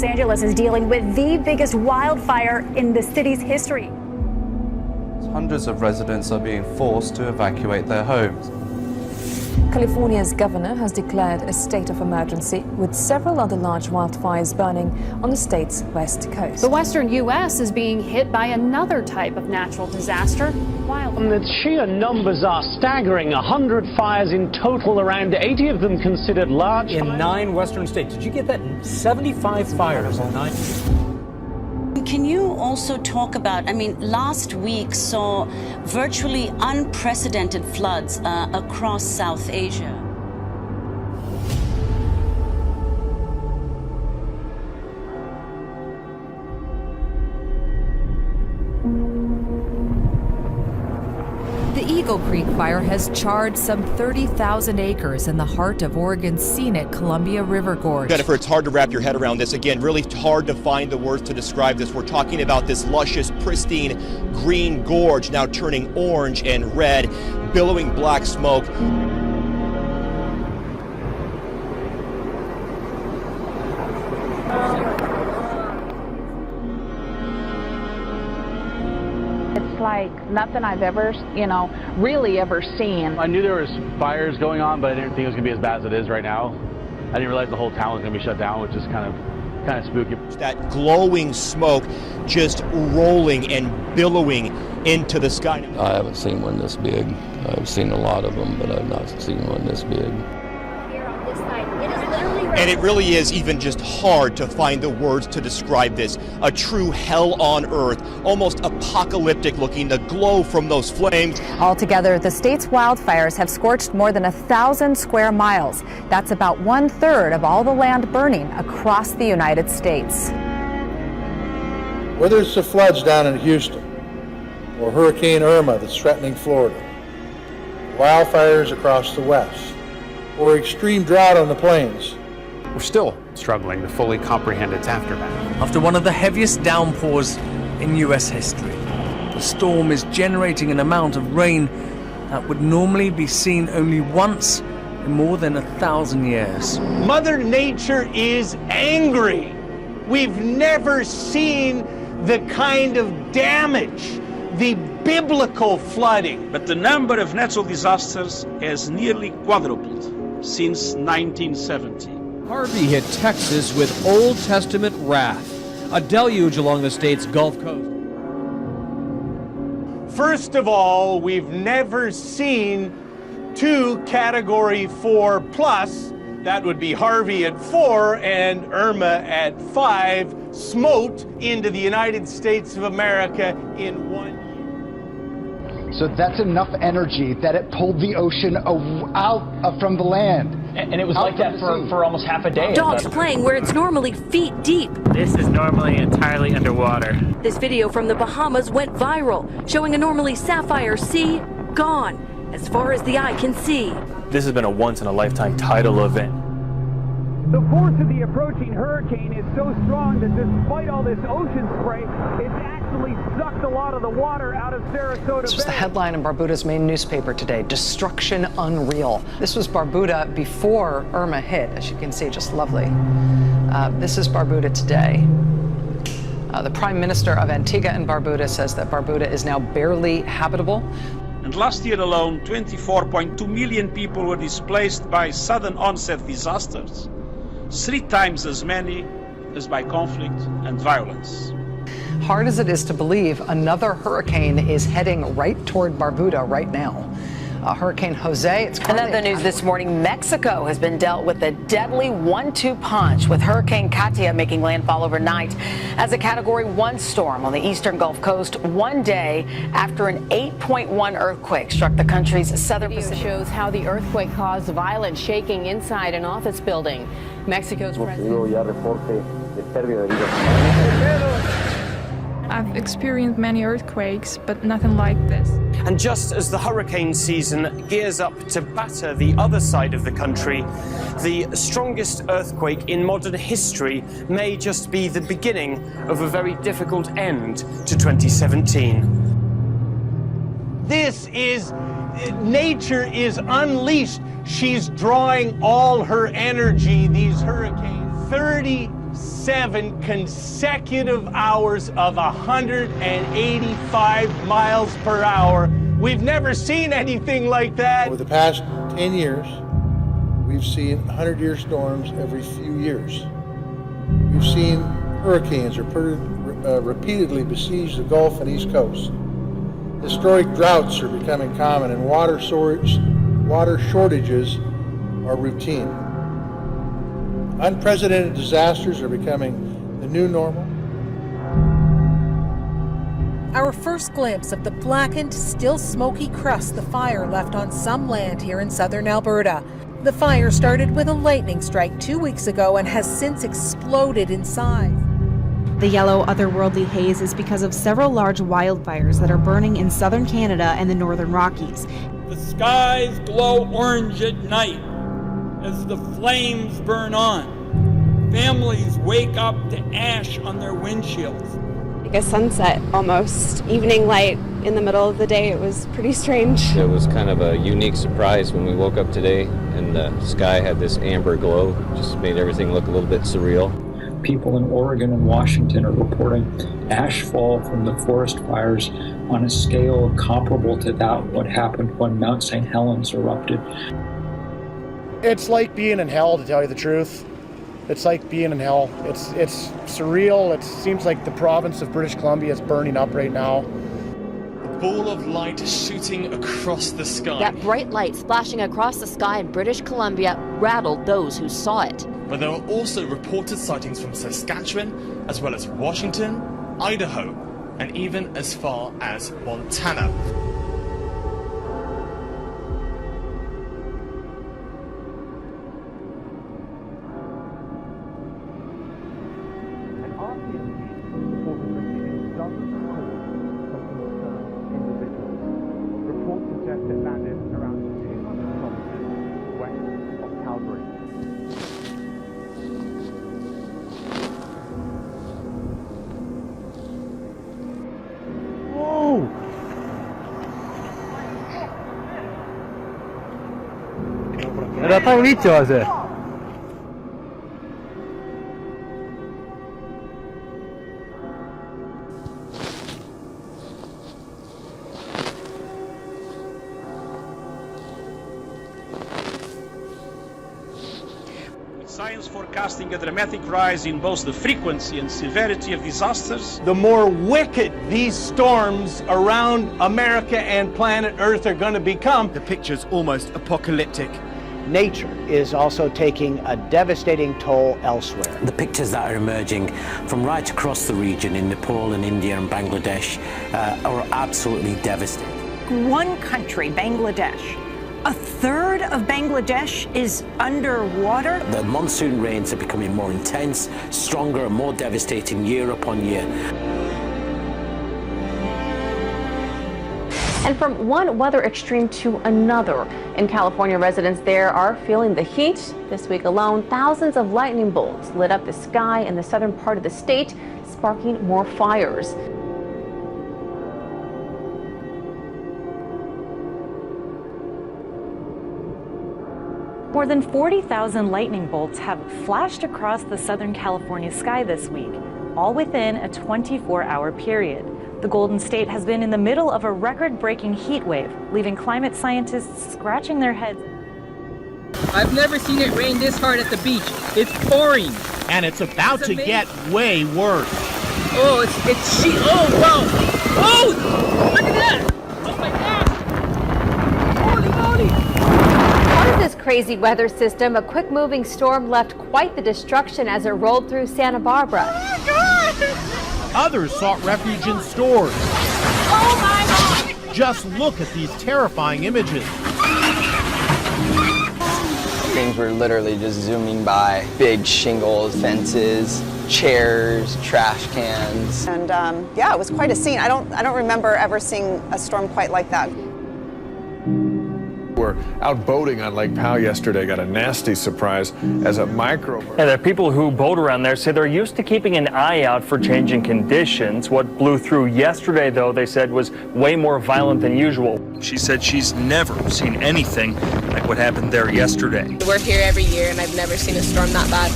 Los Angeles is dealing with the biggest wildfire in the city's history. Hundreds of residents are being forced to evacuate their homes. California's governor has declared a state of emergency, with several other large wildfires burning on the state's west coast. The western U.S. is being hit by another type of natural disaster, wildfire. The sheer numbers are staggering. 100 fires in total, around 80 of them considered large. In 9 western states. Did you get that? 75 fires in 9. Can you also talk about, last week saw virtually unprecedented floods across South Asia. The Eagle Creek fire has charred some 30,000 acres in the heart of Oregon's scenic Columbia River Gorge. Jennifer, it's hard to wrap your head around this. Again, really hard to find the words to describe this. We're talking about this luscious, pristine green gorge now turning orange and red, billowing black smoke. Like nothing I've ever, really ever seen. I knew there was fires going on, but I didn't think it was going to be as bad as it is right now. I didn't realize the whole town was going to be shut down, which is kind of spooky. That glowing smoke just rolling and billowing into the sky. I haven't seen one this big. I've seen a lot of them, but I've not seen one this big. And it really is even just hard to find the words to describe this. A true hell on earth, almost apocalyptic looking, the glow from those flames. Altogether, the state's wildfires have scorched more than 1,000 square miles. That's about 1/3 of all the land burning across the United States. Whether it's the floods down in Houston or Hurricane Irma that's threatening Florida, wildfires across the west, or extreme drought on the plains, we're still struggling to fully comprehend its aftermath. After one of the heaviest downpours in U.S. history, the storm is generating an amount of rain that would normally be seen only once in more than 1,000 years. Mother Nature is angry. We've never seen the kind of damage, the biblical flooding. But the number of natural disasters has nearly quadrupled since 1970. Harvey hit Texas with Old Testament wrath, a deluge along the state's Gulf Coast. First of all, we've never seen 2 Category 4 plus, that would be Harvey at 4 and Irma at 5, smote into the United States of America in 1 year. So that's enough energy that it pulled the ocean out from the land. And it was like that for almost half a day. Dogs playing where it's normally feet deep. This is normally entirely underwater. This video from the Bahamas went viral, showing a normally sapphire sea gone as far as the eye can see. This has been a once-in-a-lifetime tidal event. The force of the approaching hurricane is so strong that despite all this ocean spray, it's actually sucked a lot of the water out of Sarasota Bay. This was the headline in Barbuta's main newspaper today, Destruction Unreal. This was Barbuda before Irma hit, as you can see, just lovely. This is Barbuda today. The Prime Minister of Antigua and Barbuda says that Barbuda is now barely habitable. And last year alone, 24.2 million people were displaced by sudden onset disasters, 3 times as many as by conflict and violence. Hard as it is to believe, another hurricane is heading right toward Barbuda right now. Hurricane Jose. Another news this morning, Mexico has been dealt with a deadly 1-2 punch, with Hurricane Katia making landfall overnight as a Category 1 storm on the eastern Gulf Coast, one day after an 8.1 earthquake struck the country's southern Pacific. Shows how the earthquake caused violent shaking inside an office building. Mexico's president. I've experienced many earthquakes, but nothing like this. And just as the hurricane season gears up to batter the other side of the country, the strongest earthquake in modern history may just be the beginning of a very difficult end to 2017. This is, nature is unleashed. She's drawing all her energy, these hurricanes. 30 7 consecutive hours of 185 miles per hour. We've never seen anything like that. Over the past 10 years, we've seen 100-year storms every few years. We've seen hurricanes repeatedly besiege the Gulf and East Coast. Historic droughts are becoming common, and water shortages are routine. Unprecedented disasters are becoming the new normal. Our first glimpse of the blackened, still smoky crust the fire left on some land here in southern Alberta. The fire started with a lightning strike 2 weeks ago and has since exploded in size. The yellow, otherworldly haze is because of several large wildfires that are burning in southern Canada and the northern Rockies. The skies glow orange at night as the flames burn on. Families wake up to ash on their windshields. Like a sunset almost, evening light in the middle of the day. It was pretty strange. It was kind of a unique surprise when we woke up today and the sky had this amber glow. Just made everything look a little bit surreal. People in Oregon and Washington are reporting ash fall from the forest fires on a scale comparable to that what happened when Mount St. Helens erupted. It's like being in hell, to tell you the truth. It's like being in hell. It's surreal. It seems like the province of British Columbia is burning up right now. A ball of light shooting across the sky. That bright light splashing across the sky in British Columbia rattled those who saw it. But there were also reported sightings from Saskatchewan, as well as Washington, Idaho, and even as far as Montana. Era Paulito, Science forecasting a dramatic rise in both the frequency and severity of disasters. The more wicked these storms around America and planet Earth are going to become. The picture's almost apocalyptic. Nature is also taking a devastating toll elsewhere. The pictures that are emerging from right across the region in Nepal and India and Bangladesh are absolutely devastating. One country, Bangladesh, a third of Bangladesh is underwater. The monsoon rains are becoming more intense, stronger and more devastating year upon year. And from one weather extreme to another, in California, residents there are feeling the heat. This week alone, thousands of lightning bolts lit up the sky in the southern part of the state, sparking more fires. More than 40,000 lightning bolts have flashed across the Southern California sky this week, all within a 24-hour period. The Golden State has been in the middle of a record-breaking heat wave, leaving climate scientists scratching their heads. I've never seen it rain this hard at the beach. It's pouring. And it's about to get way worse. Oh, it's sheet. Oh, wow. Oh, look at that. Oh, my God. Holy moly. Part of this crazy weather system, a quick-moving storm left quite the destruction as it rolled through Santa Barbara. Oh, my God. Others sought refuge in stores. Oh my God! Just look at these terrifying images. Things were literally just zooming by. Big shingles, fences, chairs, trash cans. And yeah, it was quite a scene. I don't remember ever seeing a storm quite like that. We're out boating on Lake Powell yesterday, got a nasty surprise as a microburst. Yeah, the people who boat around there say they're used to keeping an eye out for changing conditions. What blew through yesterday, though, they said was way more violent than usual. She said she's never seen anything like what happened there yesterday. We're here every year, and I've never seen a storm that bad.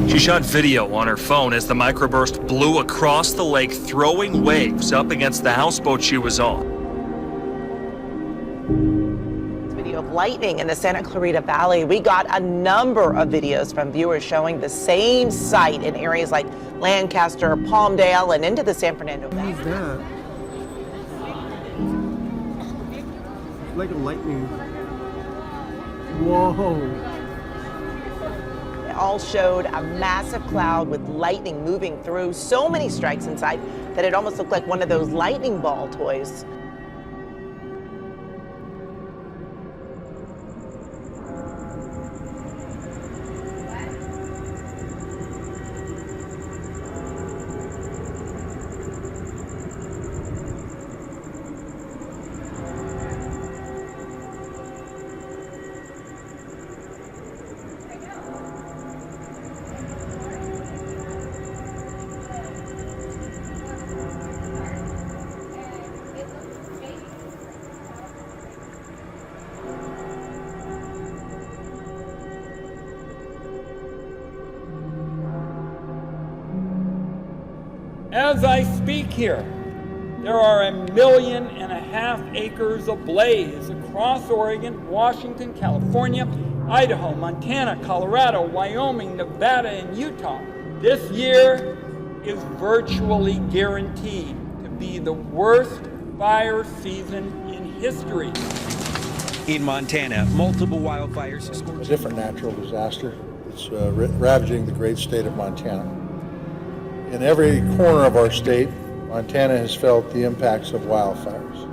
She shot video on her phone as the microburst blew across the lake, throwing waves up against the houseboat she was on. Video of lightning in the Santa Clarita Valley. We got a number of videos from viewers showing the same sight in areas like Lancaster, Palmdale, and into the San Fernando Valley. What is that? It's like a lightning. Whoa. They all showed a massive cloud with lightning moving through. So many strikes inside that it almost looked like one of those lightning ball toys. As I speak here, there are 1.5 million acres ablaze across Oregon, Washington, California, Idaho, Montana, Colorado, Wyoming, Nevada, and Utah. This year is virtually guaranteed to be the worst fire season in history. In Montana, multiple wildfires. A different natural disaster. It's ravaging the great state of Montana. In every corner of our state, Montana has felt the impacts of wildfires.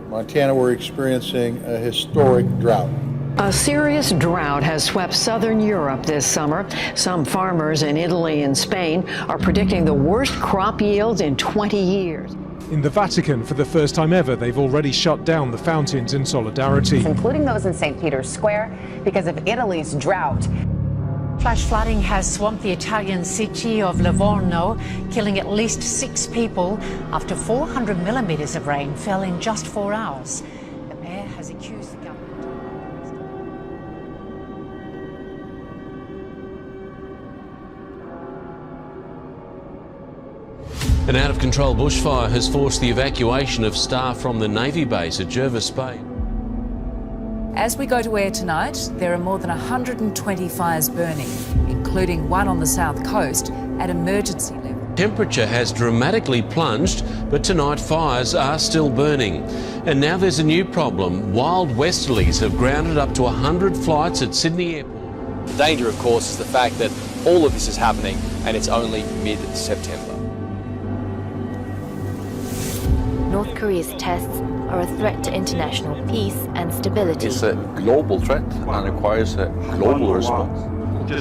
In Montana, we're experiencing a historic drought. A serious drought has swept southern Europe this summer. Some farmers in Italy and Spain are predicting the worst crop yields in 20 years. In the Vatican, for the first time ever, they've already shut down the fountains in solidarity. Including those in St. Peter's Square because of Italy's drought. Flash flooding has swamped the Italian city of Livorno, killing at least 6 people after 400 millimeters of rain fell in just 4 hours. The mayor has accused the government. An out-of-control bushfire has forced the evacuation of staff from the Navy base at Jervis Bay. As we go to air tonight, there are more than 120 fires burning, including one on the south coast at emergency level. Temperature has dramatically plunged, but tonight fires are still burning. And now there's a new problem. Wild westerlies have grounded up to 100 flights at Sydney Airport. The danger, of course, is the fact that all of this is happening and it's only mid-September. North Korea's tests are a threat to international peace and stability. It's a global threat and requires a global response.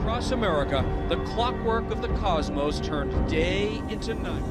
Across America, the clockwork of the cosmos turned day into night.